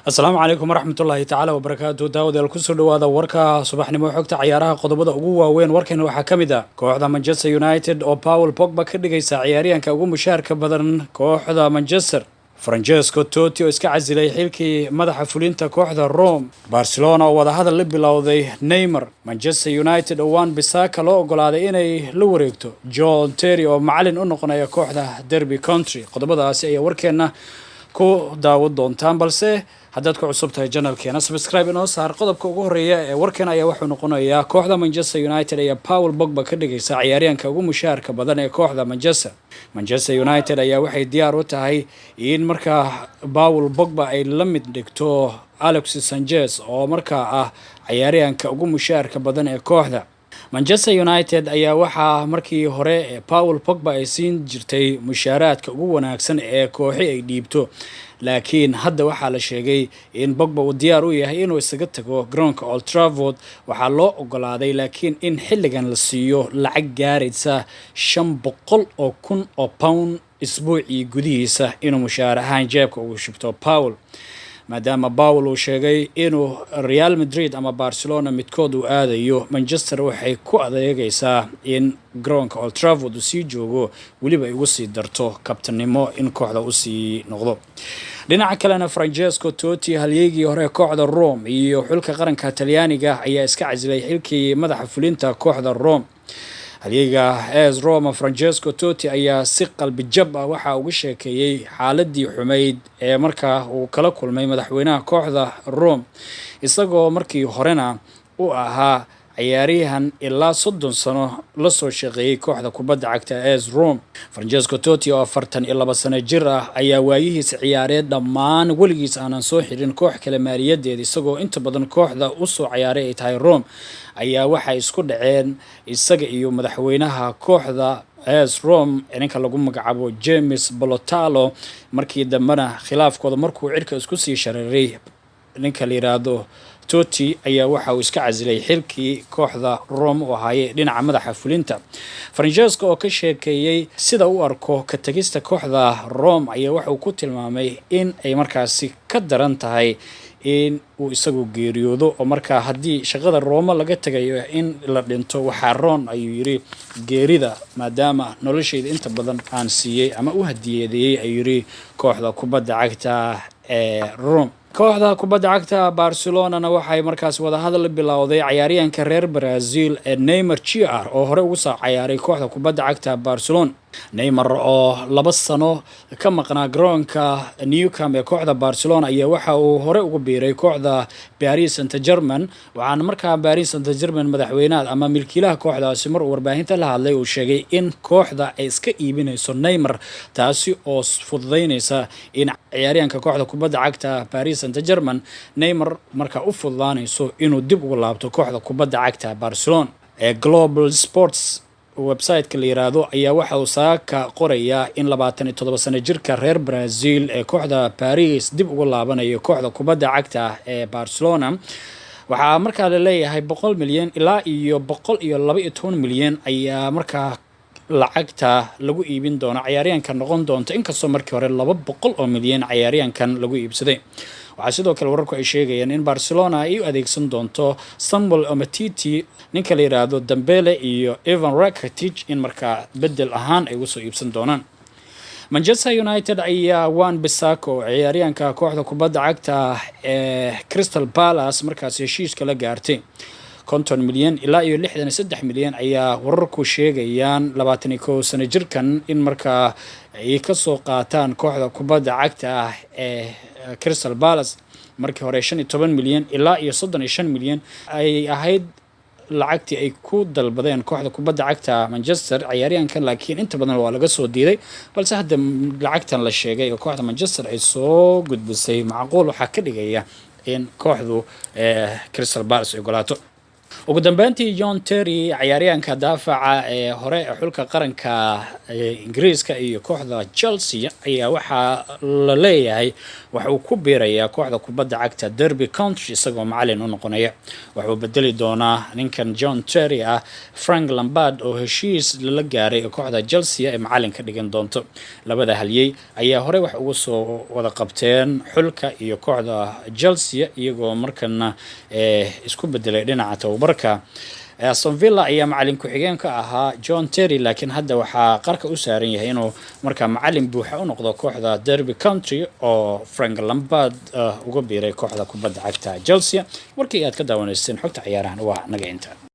asalaamu calaykum waraxmatullaahi tacaala wabarakaatu daawadayaal kusoo dhawaada warka subaxnimo xogta ciyaaraha qodobada ugu waaweyn warkeena waxaa ka mid ah kooxda Manchester United oo Paul Pogba ka dhigaysa ciyaaryahanka ugu mushaharka badan kooxda Manchester. Francesco Totti oo iska casilay xilkii madaxa fulinta kooxda Rome. Barcelona oo wada hadal la bilowday Neymar. Manchester United oo Wan-Bissaka loo ogolaaday inay la wareegto. John Terry oo macallin u noqonaya kooxda Derby County. Qodobadaasi ayaa warkeena ku daawad doontaan balse haddaad ku cusub tahay channelkeena subscribe inoo saar. Qodobka ugu horeeya ee warkan ayaa wuxuu noqonayaa kooxda Manchester United ayaa Paul Pogba ka dhigaysa ciyaaryahanka ugu mushaharka badan ee kooxda Manchester United ayaa waxay diyaar u tahay in markaa Paul Pogba ay la mid dhigto Alexis Sanchez oo markaa ah ciyaaryahanka ugu mushaharka badan ee kooxda. Manchester United ayaa waxaa markii hore Paul Pogba ay siin jirtay mushaaraadka ugu wanaagsan ee kooxi ay dhiibto, laakiin hadda waxaa la sheegay in Pogba uu diyaar u yahay inuu isaga tago garoonka Old Trafford. Waxaa loo ogolaaday laakiin in xilligan la siiyo lacag gaaraysa 500,000 oo pound isbuucii gudihiisa inuu mushaar ahaan jeebka ugu shubto Paul, maadaama Paul uu sheegay inuu Real Madrid ama Barcelona midkood uu aadayo. Manchester waxay ku adeegaysaa in garoonka Old Trafford uu sii joogo, weliba ay ugu sii darto kabtanimo in kooxda u sii noqdo. dhinaca kalena Francesco Totti halyeegii hore kooxda Rome iyo xulka qaranka Talyaaniga ayaa iska casilay xilkii madaxa fulinta kooxda Rome. halyeega AS Roma Francesco Totti ayaa si qalbi jab ah waxa uu sheekeeyay xaaladii xumeyd ee markaa uu kala kulmay madaxweynaha kooxda Rome, isagoo markii horena uu ahaa ciyaaryahan ilaa 30 sano la soo shaqeeyay kooxda kubadda cagta AS Rome. Francesco Totti oo 42 sano jir ah ayaa waayihiisa ciyaareed dhammaan weligiis aanan soo xirin koox kale maaliyadeed, isagoo inta badan kooxda u soo ciyaaray ay tahay Rome ayaa waxay isku dhaceen isaga iyo madaxweynaha kooxda AS Rome ninka lagu magacaabo James Bolotalo. markii dambana khilaafkooda markuu cirka isku sii shareeray ninka la yiraahdo Totti ayaa waxa uu iska casilay xilkii kooxda Rome oo ahaayay dhinaca madaxa fulinta. Francesco oo ka sheekeeyay sida uu arko ka tagista kooxda Rome ayaa waxa uu ku tilmaamay in ay markaasi ka daran tahay in uu isagu geeriyoodo, oo markaa haddii shaqada Rome laga tagayo in la dhinto waxaa roon ayuu yiri geerida, maadaama noloshayda inta badan aan siiyay ama u hadiyeeyay ayuu yiri kooxda kubadda cagta ee Rome. kooxda kubadda cagta Barcelona waxay markaas wada hadal bilowday ciyaaryahanka reer Brazil ee Neymar Jr oo hore ugu soo ciyaaray kooxda kubadda cagta Barcelona. Neymar oo 2 sano ka maqnaa garoonka Nou Camp ee kooxda Barcelona ayaa waxa uu hore ugu biiray kooxda Paris Saint-Germain. waxaana markaa Paris Saint-Germain madaxweynaha ama milkiilaha kooxdaasi mar warbaahinta la hadlay uu sheegay in kooxda ay iska iibinayso Neymar, taasi oo fududeynaysa in ciyaaryahanka kooxda kubadda cagta Paris Saint-Germain Neymar markaa u fududaanayso inuu dib ugu laabto kooxda kubadda cagta Barcelona. Global Sports website-ka la yiraahdo ayaa waxa uu saaka qorayaa in 27 sano jirka reer Brazil ee kooxda Paris dib ugu laabanayo kooxda kubadda cagta ee Barcelona. waxaa markaa la leeyahay 100 milyan ilaa iyo 112 milyan ayaa markaa lacagta lagu iibin doona ciyaaryahanka noqon doonta, inkastoo markii hore 200 milyan ciyaaryahankan lagu iibsaday. waxaa sidoo kale wararku ay sheegayaan in Barcelona ay u adeegsan doonto Samuel Umtiti, ninka la yiraahdo Dembele iyo Ivan Rakitic in markaa bedel ahaan ay ugu soo iibsan doonaan. Manchester United ayaa Wan-Bissaka oo ciyaaryahanka kooxda kubadda cagta ee Crystal Palace markaas heshiiska la gaartay 50 milyan ilaa iyo 63 milyan ayaa wararku sheegayaan 21 sano jirkan in markaa ay ka soo qaataan kooxda kubadda cagta ee Crystal Palace. markii hore 15 milyan ilaa iyo 35 milyan ay ahayd lacagtii ay ku dalbadeen kooxda kubadda cagta Manchester ciyaaryahankan, laakiin inta badan waa laga soo diiday. balse hadda lacagtan la sheegay oo kooxda Manchester ay soo gudbisay macquul waxaa ka dhigaya in kooxdu Crystal Palace ay golaato. ugu dambeyntii John Terry ciyaaryahanka daafaca ee hore ee xulka qaranka Ingiriiska iyo kooxda Chelsea ayaa waxa la leeyahay waxa uu ku biirayaa kooxda kubadda cagta Derby County isagoo macallin u noqonaya waxa uu bedeli doonaa ninkan John Terry ah Frank Lampard oo heshiis la gaaray kooxda Chelsea ee macallin ka dhigan doonto labada halyay ayaa hore wax ugu soo wada qabteen xulka iyo kooxda Chelsea iyagoo markana isku bedelay dhinaca tababarka Aston Villa ayaa macallin ku-xigeen ka ahaa John Terry laakiin hadda waxaa qarka u saaran yahay inuu markaa macallin buuxa u noqdo kooxda Derby County oo Frank Lampard uga biiray kooxda kubadda cagta Chelsea warkii aad ka daawanayseen xogta ciyaarahan waa naga inta